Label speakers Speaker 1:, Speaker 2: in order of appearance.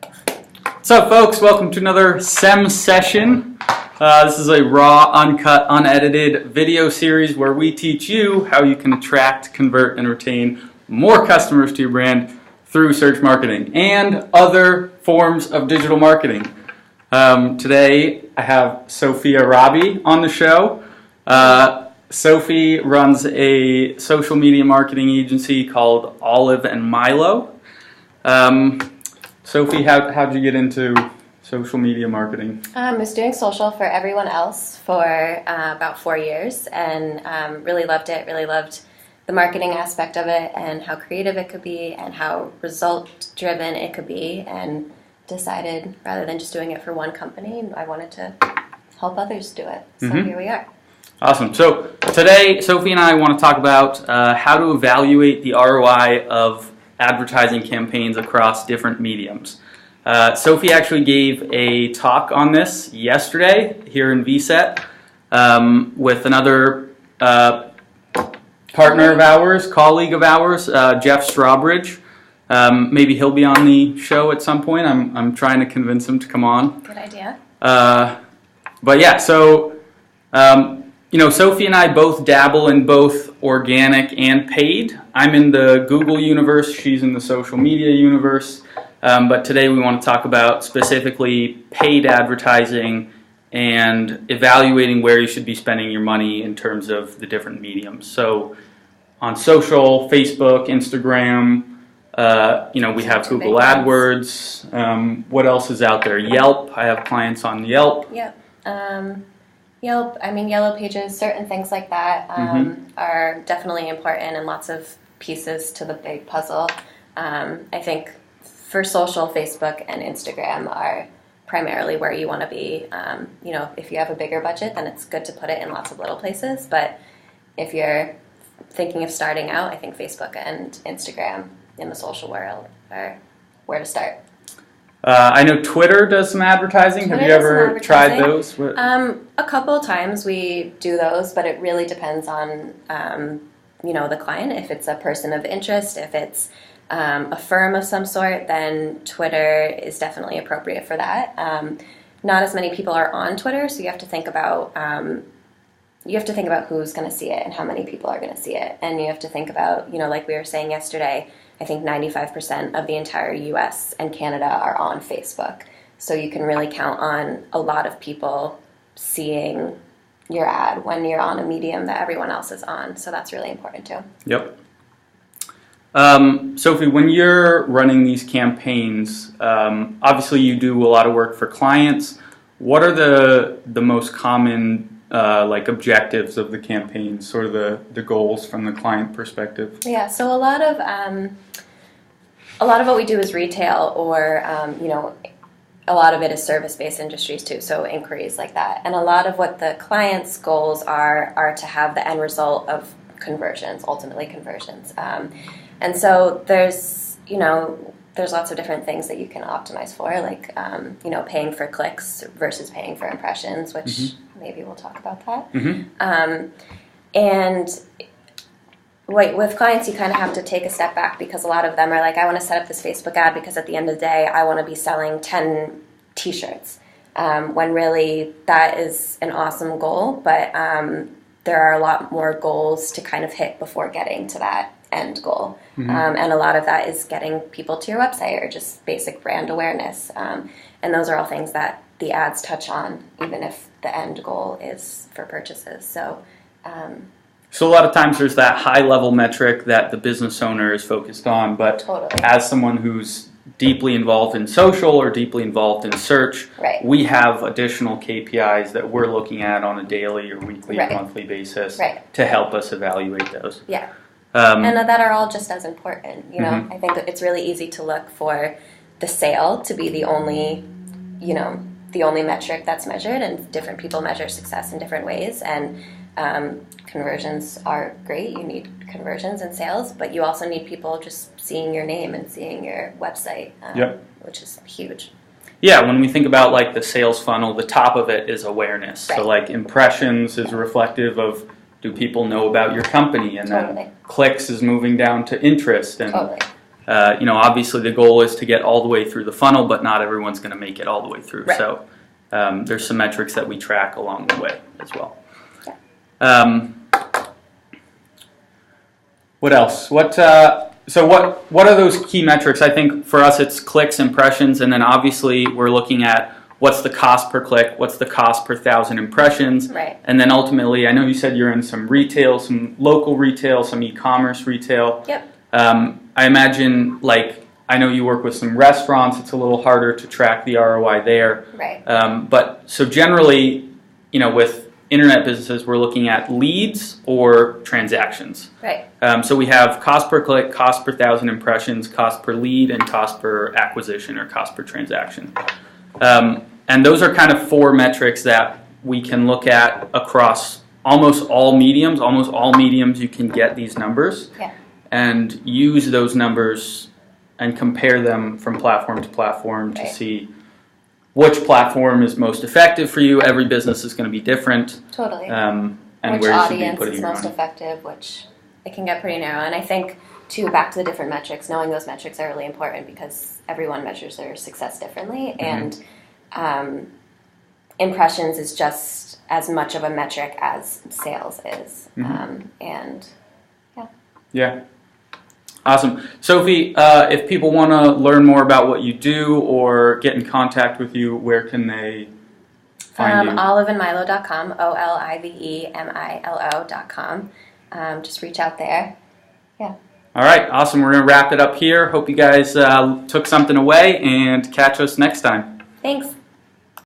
Speaker 1: What's up, folks? Welcome to another SEM session. This is a raw, uncut, unedited video series where we teach you how you can attract, convert, and retain more customers to your brand through search marketing and other forms of digital marketing. Today, I have Sophia Robbie on the show. Sophie runs a social media marketing agency called Olive and Milo. Sophie, how'd you get into social media marketing?
Speaker 2: I was doing social for everyone else for about 4 years and really loved it, really loved the marketing aspect of it and how creative it could be and how result-driven it could be, and decided rather than just doing it for one company, I wanted to help others do it. So Here we are.
Speaker 1: Awesome. So today, Sophie and I want to talk about how to evaluate the ROI of advertising campaigns across different mediums. Sophie actually gave a talk on this yesterday here in VSET with another partner of ours, colleague of ours, Jeff Strawbridge. Maybe he'll be on the show at some point. I'm trying to convince him to come on.
Speaker 2: Good idea.
Speaker 1: But yeah, so Sophie and I both dabble in both organic and paid. I'm in the Google universe, she's in the social media universe, but today we want to talk about specifically paid advertising and evaluating where you should be spending your money in terms of the different mediums. So on social, Facebook, Instagram, we have Google AdWords. What else is out there? Yelp. I have clients on Yelp.
Speaker 2: Yep. Yelp, Yellow Pages, certain things like that are definitely important, and lots of pieces to the big puzzle. I think for social, Facebook and Instagram are primarily where you want to be. If you have a bigger budget, then it's good to put it in lots of little places. But if you're thinking of starting out, I think Facebook and Instagram in the social world are where to start.
Speaker 1: I know Twitter does some advertising. Have you ever tried those?
Speaker 2: A couple of times we do those, but it really depends on the client. If it's a person of interest, if it's a firm of some sort, then Twitter is definitely appropriate for that. Not as many people are on Twitter, so you have to think about who's going to see it and how many people are going to see it, and you have to think about like we were saying yesterday. I think 95% of the entire US and Canada are on Facebook. So you can really count on a lot of people seeing your ad when you're on a medium that everyone else is on. So that's really important too.
Speaker 1: Yep. Sophie, when you're running these campaigns, obviously you do a lot of work for clients. What are the most common objectives of the campaign, sort of the goals from the client perspective?
Speaker 2: Yeah, so a lot of what we do is retail, or a lot of it is service-based industries too, so inquiries like that. And a lot of what the client's goals are to have the end result of conversions, ultimately conversions. And so there's lots of different things that you can optimize for, like paying for clicks versus paying for impressions, which maybe we'll talk about that. And with clients, you kind of have to take a step back, because a lot of them are like, I want to set up this Facebook ad because at the end of the day, I want to be selling 10 t-shirts, when really that is an awesome goal, but there are a lot more goals to kind of hit before getting to that end goal. And a lot of that is getting people to your website or just basic brand awareness. And those are all things that the ads touch on, even if the end goal is for purchases. So
Speaker 1: a lot of times there's that high-level metric that the business owner is focused on, but
Speaker 2: totally.
Speaker 1: As someone who's deeply involved in social or deeply involved in search,
Speaker 2: right.
Speaker 1: We have additional KPIs that we're looking at on a daily or weekly
Speaker 2: right.
Speaker 1: or monthly basis
Speaker 2: right.
Speaker 1: to help us evaluate those.
Speaker 2: Yeah. And that are all just as important. I think that it's really easy to look for the sale to be the only metric that's measured, and different people measure success in different ways. And conversions are great. You need conversions and sales, but you also need people just seeing your name and seeing your website, which is huge.
Speaker 1: Yeah, when we think about the sales funnel, the top of it is awareness. Right. So impressions is reflective of, do people know about your company? And
Speaker 2: totally.
Speaker 1: Then clicks is moving down to interest. And
Speaker 2: totally.
Speaker 1: Obviously the goal is to get all the way through the funnel, but not everyone's going to make it all the way through.
Speaker 2: Right.
Speaker 1: So there's some metrics that we track along the way as well.
Speaker 2: Yeah.
Speaker 1: What else? What are those key metrics? I think for us it's clicks, impressions, and then obviously we're looking at what's the cost per click, what's the cost per 1,000 impressions,
Speaker 2: Right.
Speaker 1: and then ultimately, I know you said you're in some retail, some local retail, some e-commerce retail.
Speaker 2: Yep.
Speaker 1: I imagine, I know you work with some restaurants, it's a little harder to track the ROI there.
Speaker 2: Right.
Speaker 1: But so generally, with internet businesses, we're looking at leads or transactions.
Speaker 2: Right.
Speaker 1: So we have cost per click, cost per 1,000 impressions, cost per lead, and cost per acquisition or cost per transaction. And those are kind of 4 metrics that we can look at across almost all mediums. Almost all mediums you can get these numbers.
Speaker 2: Yeah.
Speaker 1: And use those numbers and compare them from platform to platform to
Speaker 2: Right.
Speaker 1: see which platform is most effective for you. Every business is going to be different.
Speaker 2: Totally.
Speaker 1: And
Speaker 2: which
Speaker 1: where you should be
Speaker 2: audience
Speaker 1: putting
Speaker 2: is
Speaker 1: your
Speaker 2: most
Speaker 1: money.
Speaker 2: effective, which it can get pretty narrow. And I think, too, back to the different metrics, knowing those metrics are really important because everyone measures their success differently.
Speaker 1: Mm-hmm.
Speaker 2: And impressions is just as much of a metric as sales is.
Speaker 1: Mm-hmm. Yeah. Awesome. Sophie, if people want to learn more about what you do or get in contact with you, where can they find you?
Speaker 2: Oliveandmilo.com, OLIVEMILO.com. Just reach out there. Yeah.
Speaker 1: All right. Awesome. We're going to wrap it up here. Hope you guys took something away and catch us next time.
Speaker 2: Thanks.